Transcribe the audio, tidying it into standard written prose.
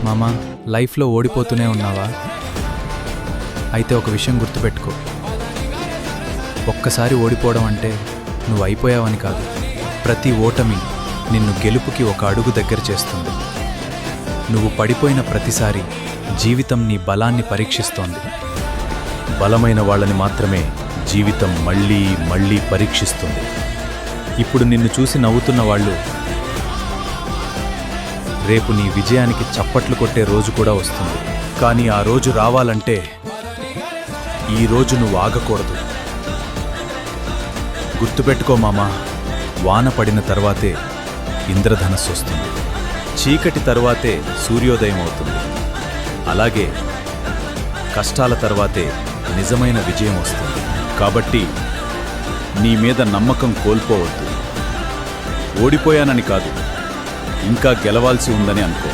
మామా, లైఫ్లో ఓడిపోతూనే ఉన్నావా? అయితే ఒక విషయం గుర్తుపెట్టుకో, ఒక్కసారి ఓడిపోవడం అంటే నువ్వు అయిపోయావని కాదు. ప్రతి ఓటమి నిన్ను గెలుపుకి ఒక అడుగు దగ్గర చేస్తుంది. నువ్వు పడిపోయిన ప్రతిసారి జీవితం నీ బలాన్ని పరీక్షిస్తోంది. బలమైన వాళ్ళని మాత్రమే జీవితం మళ్ళీ మళ్ళీ పరీక్షిస్తుంది. ఇప్పుడు నిన్ను చూసి నవ్వుతున్న వాళ్ళు రేపు నీ విజయానికి చప్పట్లు కొట్టే రోజు కూడా వస్తుంది. కానీ ఆ రోజు రావాలంటే ఈ రోజు నువ్వు ఆగకూడదు. గుర్తుపెట్టుకో మామా, వాన పడిన తర్వాతే ఇంద్రధనస్సు వస్తుంది, చీకటి తర్వాతే సూర్యోదయం అవుతుంది. అలాగే కష్టాల తర్వాతే నిజమైన విజయం వస్తుంది. కాబట్టి నీ మీద నమ్మకం కోల్పోవద్దు. ఓడిపోయానని కాదు, ఇంకా గెలవాల్సి ఉందని అనుకో.